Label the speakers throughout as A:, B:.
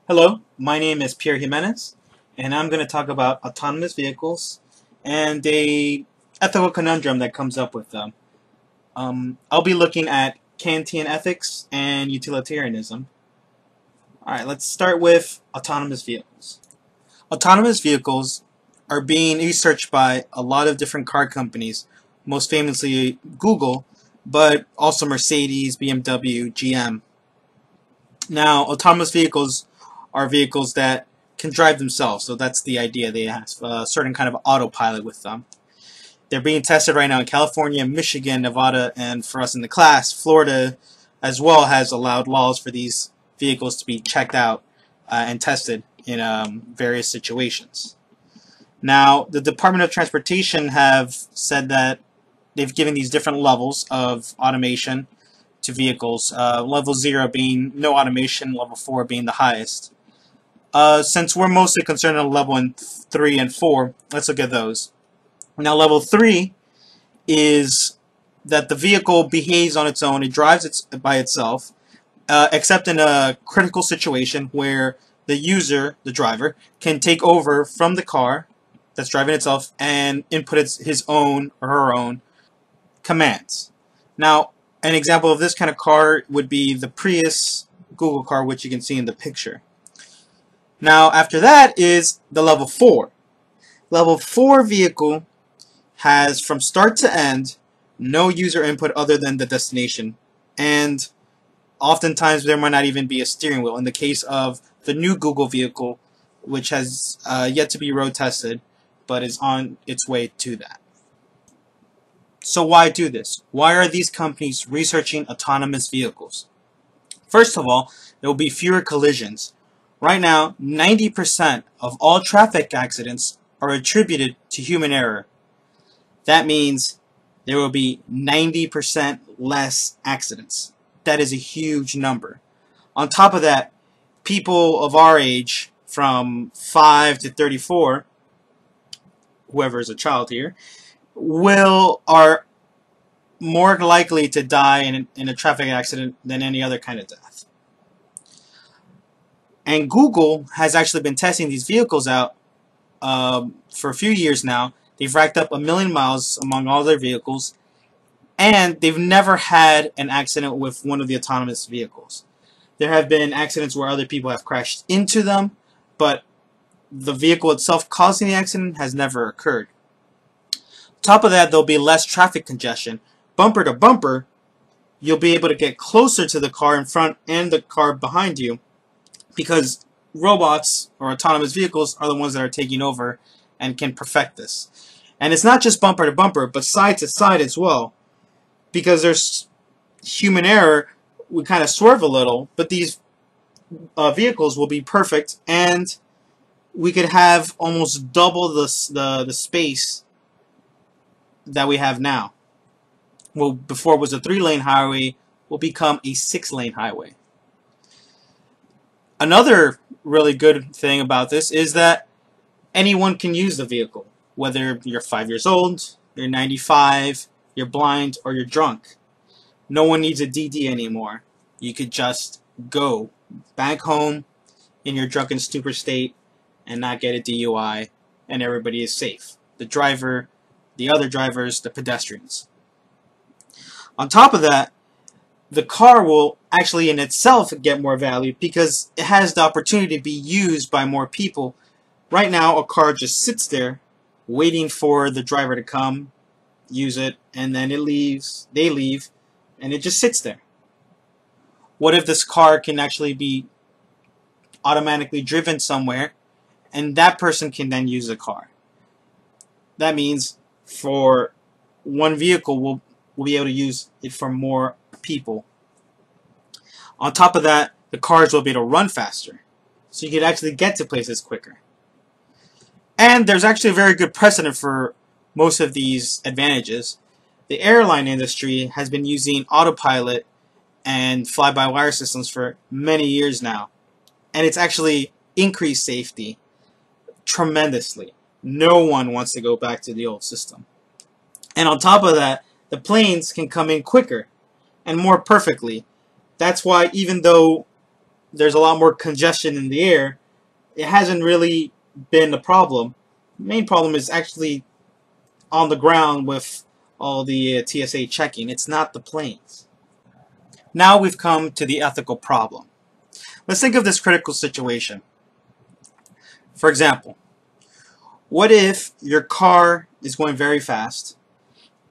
A: Hello, my name is Pierre Jimenez, and I'm going to talk about autonomous vehicles and a ethical conundrum that comes up with them. I'll be looking at Kantian ethics and utilitarianism. Alright, let's start with autonomous vehicles. Autonomous vehicles are being researched by a lot of different car companies, most famously Google, but also Mercedes, BMW, GM. Now, autonomous vehicles are vehicles that can drive themselves, so that's the idea. They have a certain kind of autopilot with them. They're being tested right now in California, Michigan, Nevada, and for us in the class, Florida as well has allowed laws for these vehicles to be checked out and tested in various situations. Now, the Department of Transportation have said that they've given these different levels of automation to vehicles, level 0 being no automation, level 4 being the highest. Since we're mostly concerned on level 3 and 4, let's look at those. Now, level 3 is that the vehicle behaves on its own, it drives by itself, except in a critical situation where the user, the driver, can take over from the car that's driving itself and input his own or her own commands. Now, an example of this kind of car would be the Prius Google car, which you can see in the picture. Now, after that is the level 4. Level 4 vehicle has, from start to end, no user input other than the destination. And oftentimes there might not even be a steering wheel. In the case of the new Google vehicle, which has yet to be road tested, but is on its way to that. So why do this? Why are these companies researching autonomous vehicles? First of all, there will be fewer collisions. Right now, 90% of all traffic accidents are attributed to human error. That means there will be 90% less accidents. That is a huge number. On top of that, people of our age, from 5 to 34, whoever is a child here, are more likely to die in a traffic accident than any other kind of death. And Google has actually been testing these vehicles out for a few years now. They've racked up 1 million miles among all their vehicles, and they've never had an accident with one of the autonomous vehicles. There have been accidents where other people have crashed into them, but the vehicle itself causing the accident has never occurred. On top of that, there'll be less traffic congestion. Bumper to bumper, you'll be able to get closer to the car in front and the car behind you, because robots or autonomous vehicles are the ones that are taking over and can perfect this. And it's not just bumper to bumper, but side to side as well. Because there's human error, we kind of swerve a little, but these vehicles will be perfect, and we could have almost double the space that we have now. Well, before it was a 3-lane highway, will become a 6-lane highway. Another really good thing about this is that anyone can use the vehicle, whether you're 5 years old, you're 95, you're blind, or you're drunk. No one needs a DD anymore. You could just go back home in your drunken stupor state and not get a DUI, and everybody is safe. The driver, the other drivers, the pedestrians. On top of that, the car will actually in itself get more value because it has the opportunity to be used by more people. Right now, a car just sits there waiting for the driver to come, use it, and then it leaves, they leave, and it just sits there. What if this car can actually be automatically driven somewhere, and that person can then use the car? That means for one vehicle, we'll be able to use it for more people. On top of that, the cars will be able to run faster, so you can actually get to places quicker. And there's actually a very good precedent for most of these advantages. The airline industry has been using autopilot and fly-by-wire systems for many years now, and it's actually increased safety tremendously. No one wants to go back to the old system. And on top of that, the planes can come in quicker and more perfectly. That's why even though there's a lot more congestion in the air, it hasn't really been a problem. The main problem is actually on the ground with all the TSA checking. It's not the planes. Now we've come to the ethical problem. Let's think of this critical situation. For example, what if your car is going very fast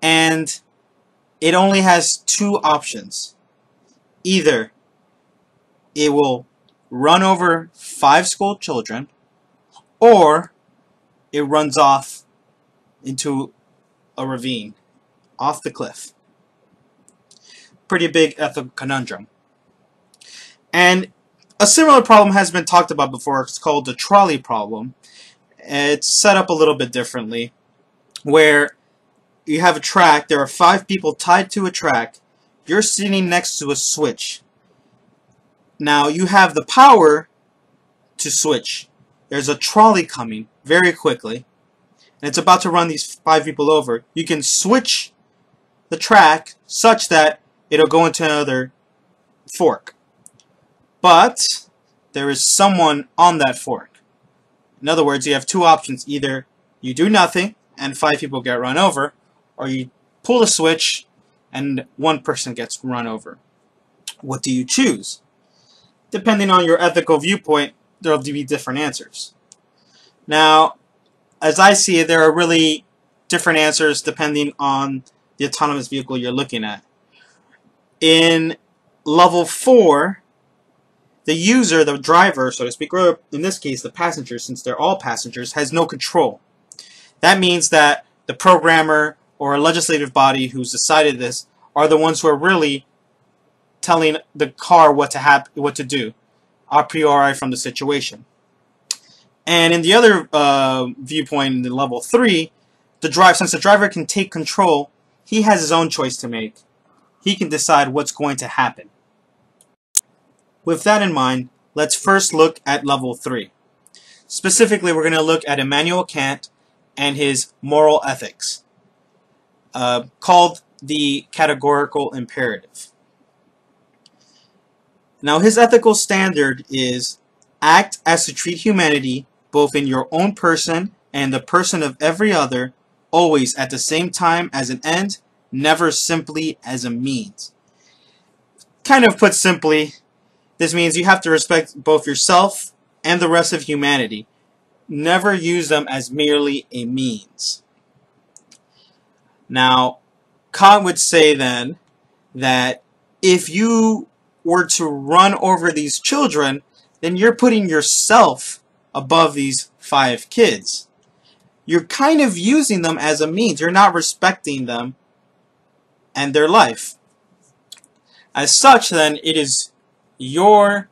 A: and it only has two options? Either it will run over 5 school children, or it runs off into a ravine, off the cliff. Pretty big ethical conundrum. And a similar problem has been talked about before. It's called the trolley problem. It's set up a little bit differently, where you have a track, there are 5 people tied to a track, you're sitting next to a switch. Now you have the power to switch. There's a trolley coming very quickly, and it's about to run these 5 people over. You can switch the track such that it'll go into another fork. But there is someone on that fork. In other words, you have 2 options. Either you do nothing and 5 people get run over, or you pull a switch and 1 person gets run over. What do you choose? Depending on your ethical viewpoint, there will be different answers. Now, as I see it, there are really different answers depending on the autonomous vehicle you're looking at. In level 4, the user, the driver, so to speak, or in this case the passenger, since they're all passengers, has no control. That means that the programmer or a legislative body who's decided this are the ones who are really telling the car what to do, a priori from the situation. And in the other viewpoint, in level 3, since the driver can take control, he has his own choice to make. He can decide what's going to happen. With that in mind, let's first look at level 3. Specifically, we're going to look at Immanuel Kant and his moral ethics, called the categorical imperative. Now, his ethical standard is act as to treat humanity, both in your own person and the person of every other, always at the same time as an end, never simply as a means. Kind of put simply, this means you have to respect both yourself and the rest of humanity. Never use them as merely a means. Now, Kant would say then that if you were to run over these children, then you're putting yourself above these 5 kids. You're kind of using them as a means. You're not respecting them and their life. As such, then, it is your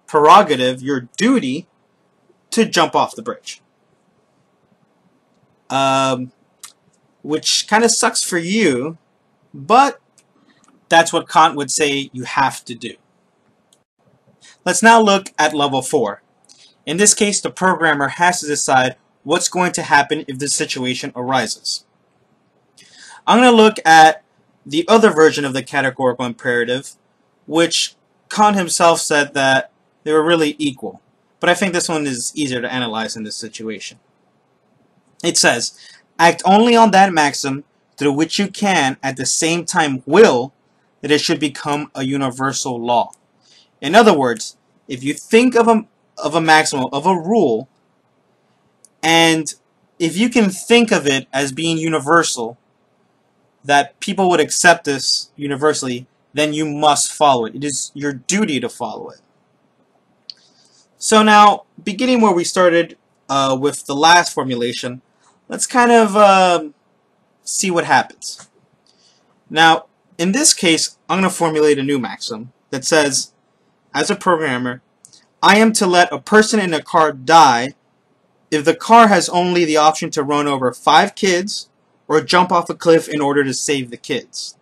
A: prerogative, your duty, to jump off the bridge. Which kind of sucks for you, but that's what Kant would say you have to do. Let's now look at level 4. In this case, the programmer has to decide what's going to happen if this situation arises. I'm going to look at the other version of the categorical imperative, which Kant himself said that they were really equal. But I think this one is easier to analyze in this situation. It says, act only on that maxim through which you can at the same time will that it should become a universal law. In other words, if you think of a maximum, of a rule, and if you can think of it as being universal, that people would accept this universally, then you must follow it. It is your duty to follow it. So now, beginning where we started with the last formulation, let's kind of see what happens. Now, in this case, I'm going to formulate a new maxim that says, as a programmer, I am to let a person in a car die if the car has only the option to run over 5 kids or jump off a cliff in order to save the kids.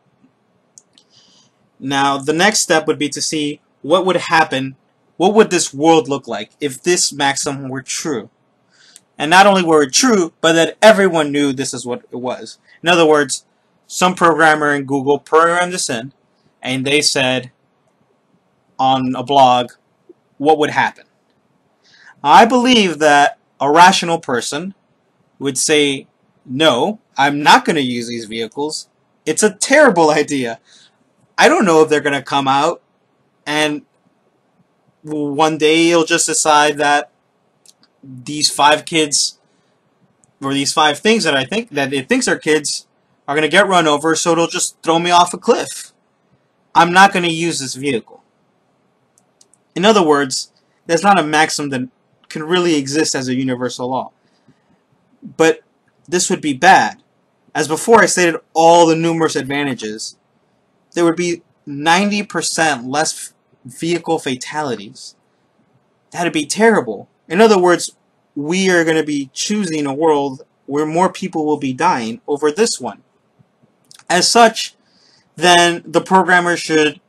A: Now, the next step would be to see what would happen, what would this world look like if this maxim were true. And not only were it true, but that everyone knew this is what it was. In other words, some programmer in Google programmed this in, and they said on a blog, what would happen? I believe that a rational person would say, no, I'm not going to use these vehicles. It's a terrible idea. I don't know if they're going to come out and one day you'll just decide that these 5 kids, or these 5 things that it thinks are kids, are going to get run over, so it'll just throw me off a cliff. I'm not going to use this vehicle. In other words, there's not a maxim that can really exist as a universal law. But this would be bad. As before I stated all the numerous advantages, there would be 90% less vehicle fatalities. That'd be terrible. In other words, we are going to be choosing a world where more people will be dying over this one. As such, then the programmer should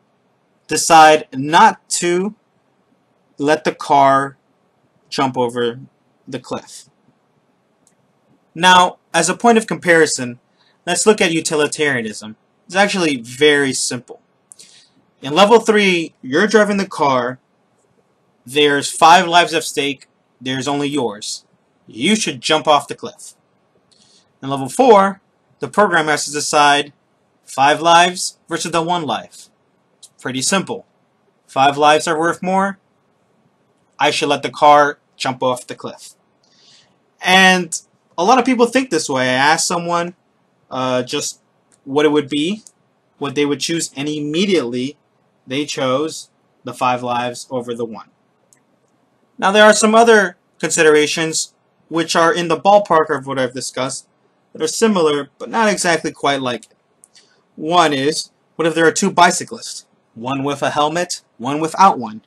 A: decide not to let the car jump over the cliff. Now, as a point of comparison, let's look at utilitarianism. It's actually very simple. In level 3, you're driving the car, there's 5 lives at stake, there's only yours. You should jump off the cliff. In level 4, the programmer has to decide 5 lives versus the 1 life. It's pretty simple. 5 lives are worth more, I should let the car jump off the cliff. And a lot of people think this way. I asked someone just what it would be, what they would choose, and immediately they chose the 5 lives over the 1. Now there are some other considerations which are in the ballpark of what I've discussed that are similar but not exactly quite like it. One is, what if there are 2 bicyclists? One with a helmet, one without one.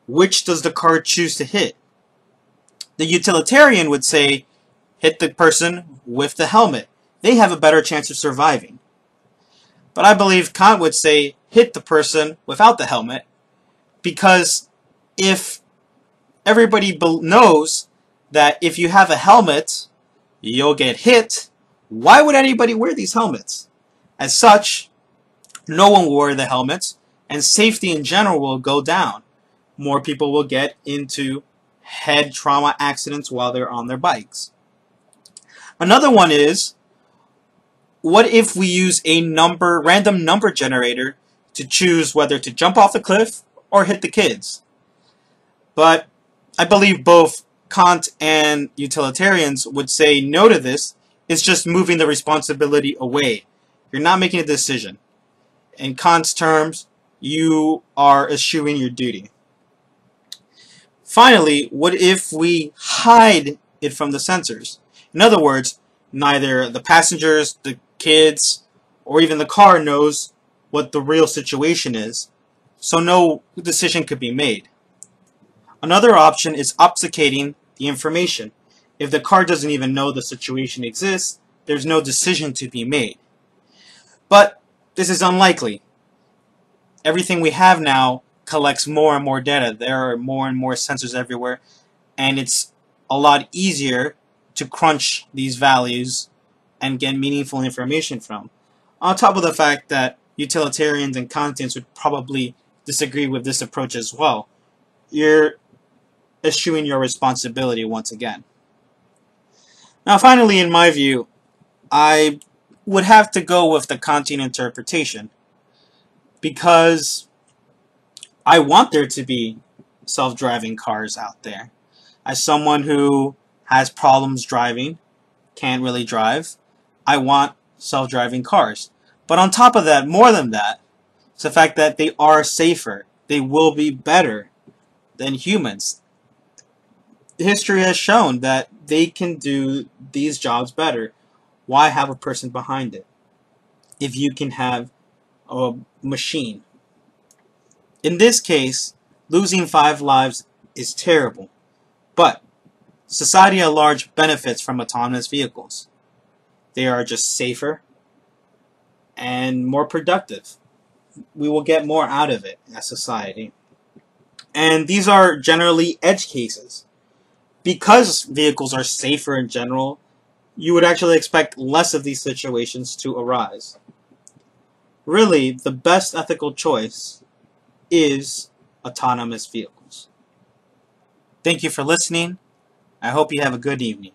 A: Which does the car choose to hit? The utilitarian would say, hit the person with the helmet. They have a better chance of surviving. But I believe Kant would say, hit the person without the helmet, because if everybody knows that if you have a helmet, you'll get hit, why would anybody wear these helmets? As such, no one will wear the helmets, and safety in general will go down. More people will get into head trauma accidents while they're on their bikes. Another one is, what if we use a random number generator to choose whether to jump off the cliff or hit the kids? But I believe both Kant and utilitarians would say no to this. It's just moving the responsibility away. You're not making a decision. In Kant's terms, you are eschewing your duty. Finally, what if we hide it from the sensors? In other words, neither the passengers, the kids, or even the car knows what the real situation is, so no decision could be made. Another option is obfuscating the information. If the car doesn't even know the situation exists, there's no decision to be made. But this is unlikely. Everything we have now collects more and more data. There are more and more sensors everywhere, and it's a lot easier to crunch these values and get meaningful information from. On top of the fact that utilitarians and Kantians would probably disagree with this approach as well. You're eschewing your responsibility once again. Now finally, in my view, I would have to go with the Kantian interpretation, because I want there to be self-driving cars out there. As someone who has problems driving, can't really drive, I want self-driving cars. But on top of that, more than that, it's the fact that they are safer. They will be better than humans. History has shown that they can do these jobs better. Why have a person behind it if you can have a machine? In this case, losing 5 lives is terrible, but society at large benefits from autonomous vehicles. They are just safer and more productive. We will get more out of it as society. And these are generally edge cases. Because vehicles are safer in general, you would actually expect less of these situations to arise. Really, the best ethical choice is autonomous vehicles. Thank you for listening. I hope you have a good evening.